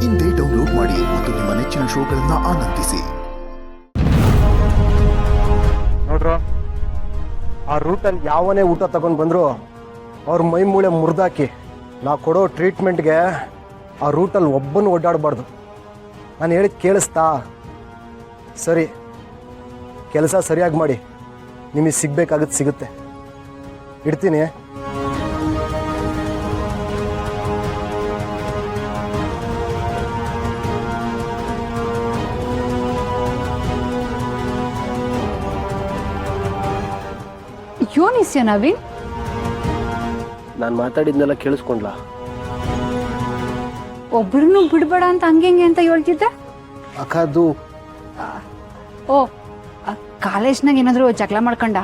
ಇಂದೇ ಡೌನ್ಲೋಡ್ ಮಾಡಿ ಮತ್ತು ನಿಮ್ಮ ನೆಚ್ಚಿನ ಶೋಗಳನ್ನ ಆನಂದಿಸಿ. ನೋಡ್ರು, ಆ ರೂಟಲ್ಲಿ ಯಾವನೇ ಊಟ ತಗೊಂಡು ಬಂದ್ರು ಅವ್ರ ಮೈ ಮೂಳೆ ಮುರಿದಾಕಿ ನಾವು ಕೊಡೋ ಟ್ರೀಟ್ಮೆಂಟ್ಗೆ ಆ ರೂಟಲ್ಲಿ ಒಬ್ಬನು ಓಡಾಡಬಾರ್ದು. ನಾನು ಹೇಳಿದ್ ಕೇಳಿಸ್ತಾ? ಸರಿ, ಕೆಲಸ ಸರಿಯಾಗಿ ಮಾಡಿ, ನಿಮಗೆ ಸಿಗ್ಬೇಕಾಗತ್ತೆ ಸಿಗುತ್ತೆ. ಇಡ್ತೀನಿ. ಯೋನಿಸ್ಯ ನವೀನ್, ನಾನು ಮಾತಾಡಿದ್ನೆಲ್ಲ ಕೇಳಿಸ್ಕೊಂಡ್ಲಾ? ಒಬ್ರನ್ನು ಬಿಡ್ಬೇಡ ಅಂತ ಹಂಗೆ ಅಂತ ಹೇಳ್ತಿದ್ದೆ. ಅಕ್ಕ ಅದು ಓ, ಕಾಲೇಜ್ನಾಗ ಏನಾದ್ರು ಜಗಳ ಮಾಡ್ಕೊಂಡ?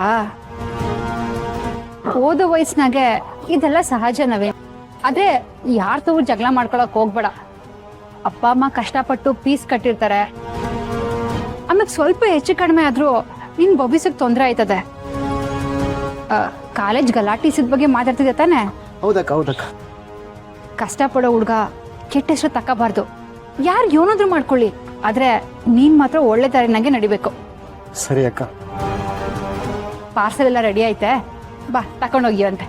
ಓದೋ ವಯಸ್ಸಿನಾಗೆ ಇದೆಲ್ಲ ಸಹಜ ನವೀನ್. ಆದ್ರೆ ಯಾರ ತವ್ರು ಜಗಳ ಮಾಡ್ಕೊಳಕ್ ಹೋಗ್ಬೇಡ. ಅಪ್ಪ ಅಮ್ಮ ಕಷ್ಟಪಟ್ಟು ಫೀಸ್ ಕಟ್ಟಿರ್ತಾರೆ. ಆಮೇಲೆ ಸ್ವಲ್ಪ ಹೆಚ್ಚು ಕಡಿಮೆ ಆದ್ರೂ ನಿನ್ ಭವಿಷ್ಯಕ್ಕೆ ತೊಂದರೆ ಆಯ್ತದೆ. ಕಾಲೇಜ್ ಗಲಾಟಿಸಿದ ಬಗ್ಗೆ ಮಾತಾಡ್ತಿದ್ದೆ ತಾನೆ? ಹೌದಕ್ಕ ಹೌದಕ್ಕ. ಕಷ್ಟಪಡೋ ಹುಡ್ಗ ಕೆಟ್ಟ ಹೆಸರು ತಕ್ಕಬಾರ್ದು. ಯಾರು ಏನಾದ್ರು ಮಾಡ್ಕೊಳ್ಳಿ, ಆದ್ರೆ ನೀನ್ ಮಾತ್ರ ಒಳ್ಳೆ ದಾರಿನಾಗೆ ನಡಿಬೇಕು. ಸರಿ ಅಕ್ಕ. ಪಾರ್ಸಲ್ ಎಲ್ಲ ರೆಡಿ ಐತೆ, ಬಾ ತಕೊಂಡೋಗಿಯಂತೆ.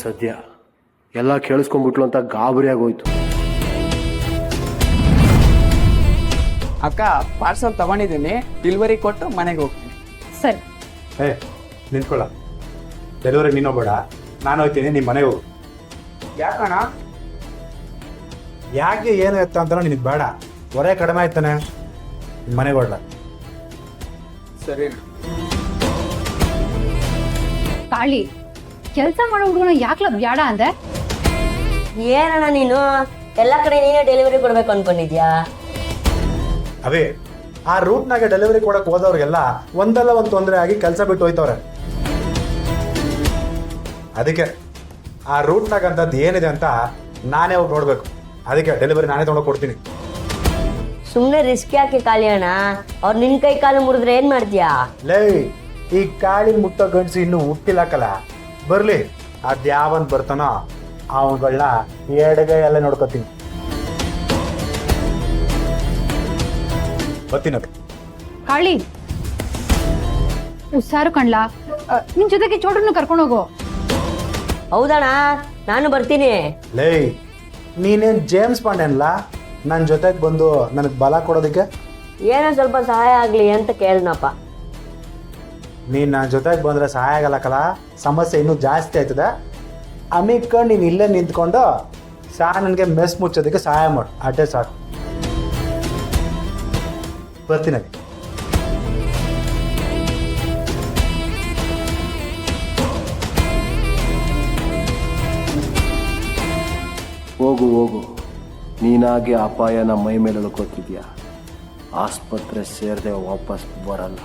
ಸದ್ಯ ಎಲ್ಲ ಕೇಳಿಸ್ಕೊಂಡ್ಬಿಟ್ಲು ಅಂತ ಗಾಬರಿ ಆಗೋಯ್ತು. ಅಕ್ಕ, ಪಾರ್ಸಲ್ ತಗೊಂಡಿದ್ದೀನಿ, ಡೆಲಿವರಿ ಕೊಟ್ಟು ಮನೆಗೆ ಹೋಗ್ತೀನಿ. ಸರಿ. ನಿಂತ್ಕೊಳ್ಳ, ಡೆಲಿವರಿ ನೀನು ಬೇಡ, ನಾನು ಹೋಗ್ತೀನಿ, ನಿಮ್ಮ ಮನೆಗೆ ಹೋಗು. ಯಾಕಣ್ಣ? ಯಾಕೆ ಏನು ಎತ್ತ ಅಂತ ನಿನಗೆ ಬೇಡ, ಹೊರೆ ಕಡಿಮೆ ಆಯ್ತಾನೆ, ನಿಮ್ಮ ಮನೆಗೆ ಹೊರಡ. ಸರಿ. ಕಾಳಿ, ಕೆಲಸ ಮಾಡೋ ಹುಡುಗನ ಯಾಕ್ಲ ಬ್ಯಾಡ ಅಂದೆ? ಏನಣ್ಣ ನೀನು ಎಲ್ಲ ಕಡೆ ನೀನೇ ಡೆಲಿವರಿ ಕೊಡ್ಬೇಕು ಅನ್ಕೊಂಡಿದ್ಯಾ? ಅವೇ ಆ ರೂಟ್ನಾಗೆ ಡೆಲಿವರಿ ಕೊಡಕ್ಕೆ ಹೋದವ್ರಿಗೆಲ್ಲ ಒಂದಲ್ಲ ಒಂದು ತೊಂದರೆ ಆಗಿ ಕೆಲಸ ಬಿಟ್ಟು ಹೋಯ್ತವ್ರೆ. ಅದಕ್ಕೆ ಆ ರೂಟ್ನಾಗ ಅಂತದ್ದು ಏನಿದೆ ಅಂತ ನಾನೇ ಹೋಗಿ ನೋಡ್ಬೇಕು. ಅದಕ್ಕೆ ಡೆಲಿವರಿ ನಾನೇ ತೊಗೊಂಡು ಕೊಡ್ತೀನಿ. ಸುಮ್ಮನೆ ರಿಸ್ಕ್ ಯಾಕೆ ಕಾಳಿ ಅಣ್ಣ? ಅವ್ರು ನಿನ್ ಕೈ ಕಾಲು ಮುರಿದ್ರೆ ಏನ್ ಮಾಡ್ತೀಯಾ? ಲೇ, ಈ ಕಾಳಿ ಮುಟ್ಟೋ ಗಂಡಸು ಇನ್ನೂ ಹುಟ್ಟಿಲ್ಲಕ್ಕಲ್ಲ, ಬರ್ಲಿ, ಅದ್ಯಾವನ್ ಬರ್ತಾನೋ ಅವಗಳನ್ನ ಎಡಗೈ ಎಲ್ಲ ನೋಡ್ಕೋತೀನಿ. ಬರ್ತೀನಿ. ಕಾಳಿ, ಹುಷಾರು ಕಣ್ಲಾ. ನಿನ್ ಜೊತೆಗೆ ಚೋಟ್ರನ್ನು ಕರ್ಕೊಂಡು ಹೋಗು. ಹೌದಣ್ಣ, ನಾನು ಬರ್ತೀನಿ. ಲೇ, ನೀನೇನ್ ಜೇಮ್ಸ್ ಬಾಂಡ್ ಅನ್ಲ ನನ್ನ ಜೊತೆಗೆ ಬಂದು ನನಗೆ ಬಲ ಕೊಡೋದಕ್ಕೆ? ಏನೋ ಸ್ವಲ್ಪ ಸಹಾಯ ಆಗ್ಲಿ ಅಂತ ಕೇಳ್ನಪ್ಪ. ನೀನು ನನ್ನ ಜೊತೆಗೆ ಬಂದರೆ ಸಹಾಯ ಆಗಲ್ಲಕ್ಕಲ್ಲ, ಸಮಸ್ಯೆ ಇನ್ನೂ ಜಾಸ್ತಿ ಆಯ್ತದೆ. ಅಮಿಕ್ಕ ನೀನು ಇಲ್ಲೇ ನಿಂತ್ಕೊಂಡು ನನಗೆ ಮೆಸ್ ಮುಚ್ಚೋದಕ್ಕೆ ಸಹಾಯ ಮಾಡು, ಅಡ್ಡೆ ಸಾಕು. ಬರ್ತೀನಿ. ಹೋಗು ಹೋಗು, ನೀನಾಗೆ ಅಪಾಯನ ಮೈ ಮೇಲೆ ಎಳ್ಕೊತಿದ್ಯಾ. ಆಸ್ಪತ್ರೆ ಸೇರದೆ ವಾಪಸ್ ಬರಲ್ಲ.